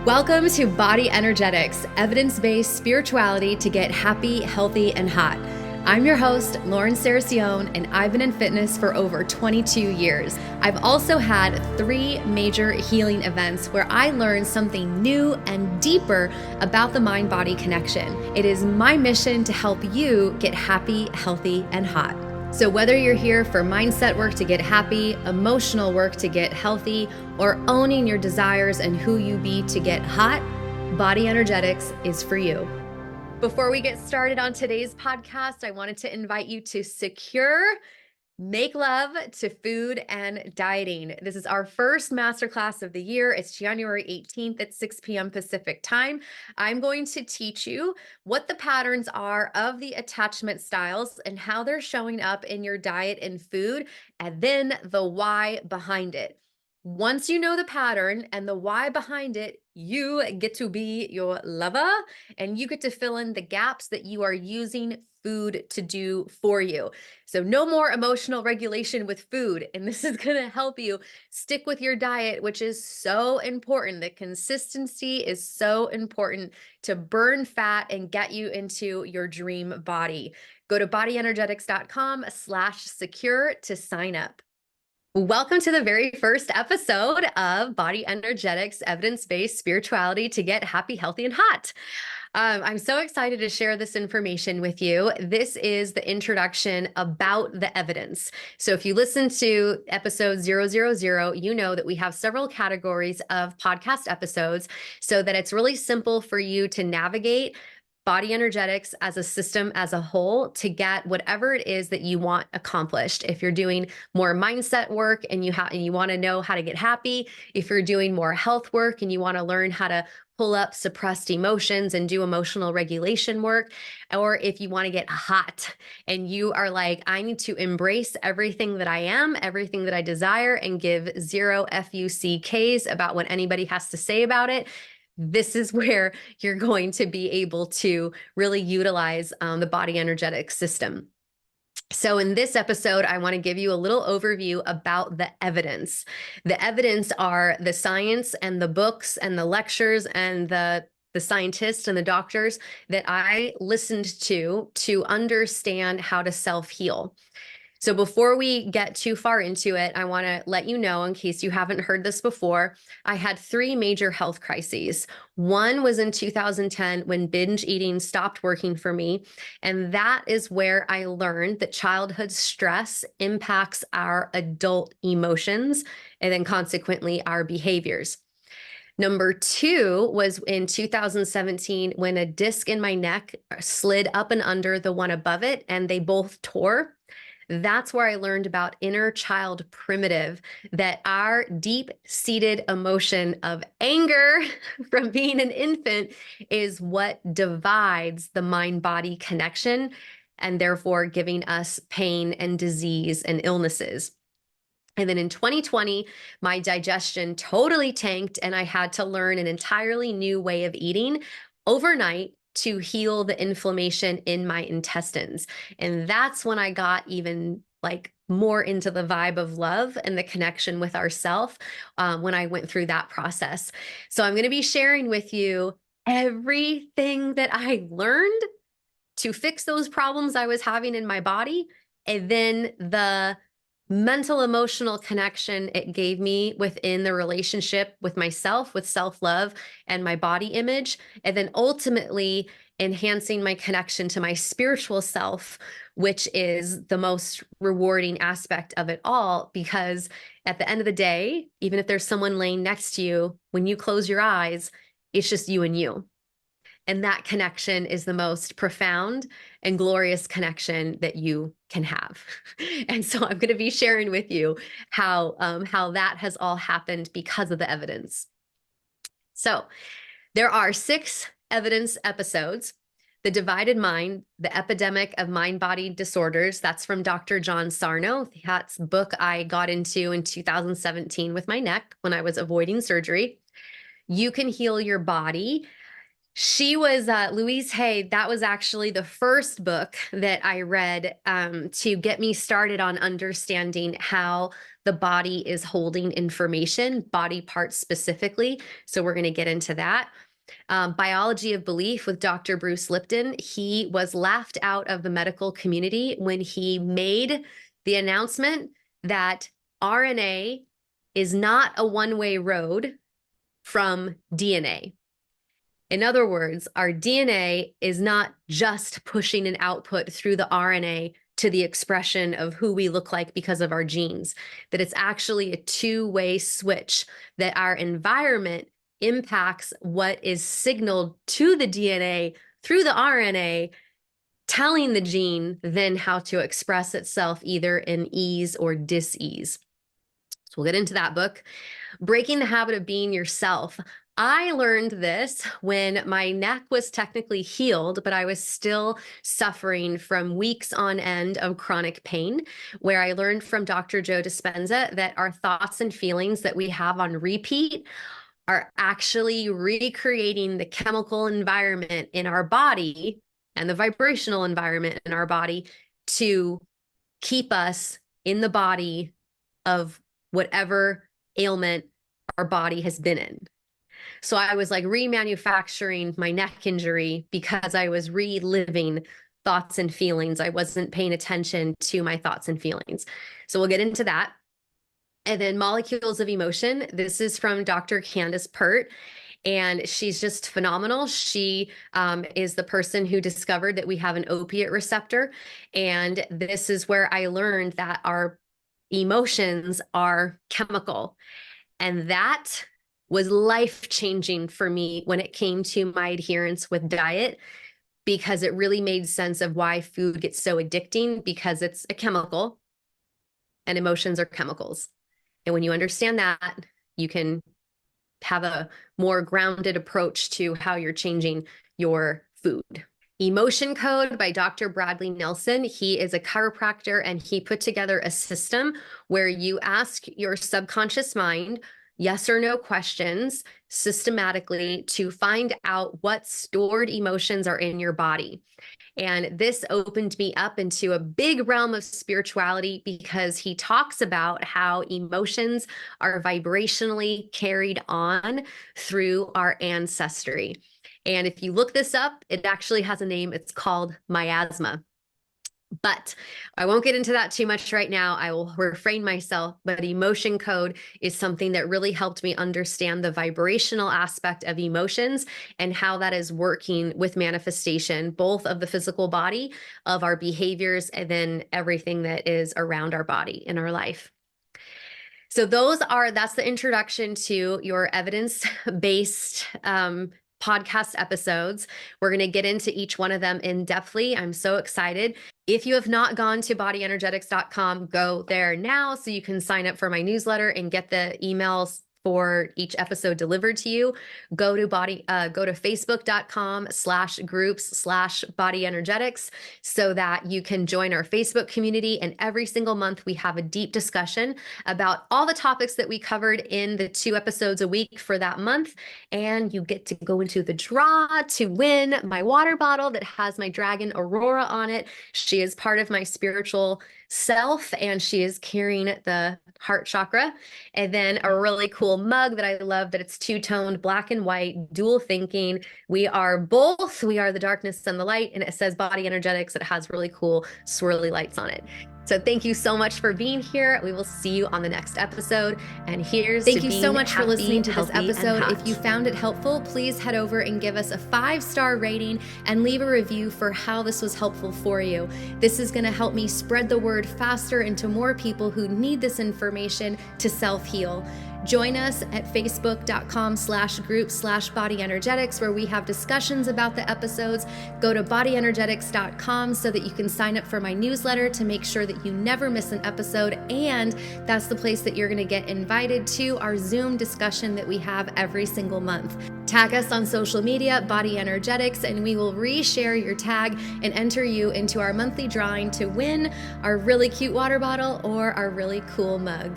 Welcome to Body Energetics, evidence-based spirituality to get happy, healthy, and hot. I'm your host, Lauren Saracione, and I've been in fitness for over 22 years. I've also had 3 major healing events where I learned something new and deeper about the mind-body connection. It is my mission to help you get happy, healthy, and hot. So whether you're here for mindset work to get happy, emotional work to get healthy, or owning your desires and who you be to get hot, Body Energetics is for you. Before we get started on today's podcast, I wanted to invite you to make love to food and dieting. This is our first masterclass of the year. It's January 18th at 6 p.m. Pacific time. I'm going to teach you what the patterns are of the attachment styles and how they're showing up in your diet and food, and then the why behind it. Once you know the pattern and the why behind it, you get to be your lover and you get to fill in the gaps that you are using food to do for you. So no more emotional regulation with food. And this is going to help you stick with your diet, which is so important. The consistency is so important to burn fat and get you into your dream body. Go to bodyenergetics.com/secure to sign up. Welcome to the very first episode of Body Energetics, evidence-based spirituality to get happy, healthy, and hot. I'm so excited to share this information with you. This is the introduction about the evidence. So if you listen to episode 000, you know that we have several categories of podcast episodes so that it's really simple for you to navigate Body Energetics as a system as a whole to get whatever it is that you want accomplished. If you're doing more mindset work and you want to know how to get happy, if you're doing more health work and you want to learn how to pull up suppressed emotions and do emotional regulation work, or if you want to get hot and you are like, I need to embrace everything that I am, everything that I desire, and give zero FUCKs about what anybody has to say about it, this is where you're going to be able to really utilize the body energetic system. So in this episode, I want to give you a little overview about the evidence. The evidence are the science and the books and the lectures and the scientists and the doctors that I listened to understand how to self-heal. So before we get too far into it, I want to let you know, in case you haven't heard this before, I had 3 major health crises. One was in 2010 when binge eating stopped working for me. And that is where I learned that childhood stress impacts our adult emotions and then consequently our behaviors. Number 2 was in 2017 when a disc in my neck slid up and under the one above it, and they both tore. That's where I learned about inner child primitive, that our deep-seated emotion of anger from being an infant is what divides the mind-body connection and therefore giving us pain and disease and illnesses. And then in 2020, my digestion totally tanked and I had to learn an entirely new way of eating overnight to heal the inflammation in my intestines. And that's when I got even more into the vibe of love and the connection with ourself when I went through that process. So I'm going to be sharing with you everything that I learned to fix those problems I was having in my body, and then the mental emotional connection it gave me within the relationship with myself, with self-love and my body image, and then ultimately enhancing my connection to my spiritual self, which is the most rewarding aspect of it all. Because at the end of the day, even if there's someone laying next to you, when you close your eyes, it's just you and you. And that connection is the most profound and glorious connection that you can have. And so I'm going to be sharing with you how that has all happened because of the evidence. So there are 6 evidence episodes. The Divided Mind, the Epidemic of Mind-Body Disorders. That's from Dr. John Sarno. That's a book I got into in 2017 with my neck when I was avoiding surgery. You Can Heal Your Body. She was Louise Hay. That was actually the first book that I read to get me started on understanding how the body is holding information, body parts specifically. So we're going to get into that. Biology of Belief with Dr. Bruce Lipton. He was laughed out of the medical community when he made the announcement that RNA is not a one-way road from DNA. In other words, our DNA is not just pushing an output through the RNA to the expression of who we look like because of our genes, that it's actually a two-way switch, that our environment impacts what is signaled to the DNA through the RNA, telling the gene then how to express itself either in ease or dis-ease. So we'll get into that book. Breaking the Habit of Being Yourself. I learned this when my neck was technically healed, but I was still suffering from weeks on end of chronic pain, where I learned from Dr. Joe Dispenza that our thoughts and feelings that we have on repeat are actually recreating the chemical environment in our body and the vibrational environment in our body to keep us in the body of whatever ailment our body has been in. So I was like remanufacturing my neck injury because I was reliving thoughts and feelings. I wasn't paying attention to my thoughts and feelings. So we'll get into that. And then Molecules of Emotion. This is from Dr. Candace Pert, and she's just phenomenal. She is the person who discovered that we have an opiate receptor. And this is where I learned that our emotions are chemical. And that was life-changing for me when it came to my adherence with diet, because it really made sense of why food gets so addicting, because it's a chemical and emotions are chemicals. And when you understand that, you can have a more grounded approach to how you're changing your food. Emotion Code by Dr. Bradley Nelson. He is a chiropractor, and he put together a system where you ask your subconscious mind yes or no questions systematically to find out what stored emotions are in your body. And this opened me up into a big realm of spirituality, because he talks about how emotions are vibrationally carried on through our ancestry. And if you look this up, it actually has a name. It's called miasma. But I won't get into that too much right now. I will refrain myself, but Emotion Code is something that really helped me understand the vibrational aspect of emotions and how that is working with manifestation, both of the physical body, of our behaviors, and then everything that is around our body in our life. So that's the introduction to your evidence-based podcast episodes. We're going to get into each one of them in depthly. I'm so excited. If you have not gone to bodyenergetics.com, go there now so you can sign up for my newsletter and get the emails for each episode delivered to you. Go to facebook.com/groups/bodyenergetics so that you can join our Facebook community. And every single month we have a deep discussion about all the topics that we covered in the 2 episodes a week for that month. And you get to go into the draw to win my water bottle that has my dragon Aurora on it. She is part of my spiritual self, and she is carrying the heart chakra. And then a really cool mug that I love, that it's 2-toned, black and white, dual thinking. We are both. We are the darkness and the light, and it says Body Energetics. It has really cool swirly lights on it. So thank you so much for being here. We will see you on the next episode. And thank you so much for listening to this episode. If you found it helpful, please head over and give us a 5-star rating and leave a review for how this was helpful for you. This is going to help me spread the word faster into more people who need this information to self-heal. Join us at facebook.com/group/bodyenergetics, where we have discussions about the episodes. Go to bodyenergetics.com so that you can sign up for my newsletter to make sure that you never miss an episode. And that's the place that you're going to get invited to our Zoom discussion that we have every single month. Tag us on social media, Body Energetics, and we will reshare your tag and enter you into our monthly drawing to win our really cute water bottle or our really cool mug.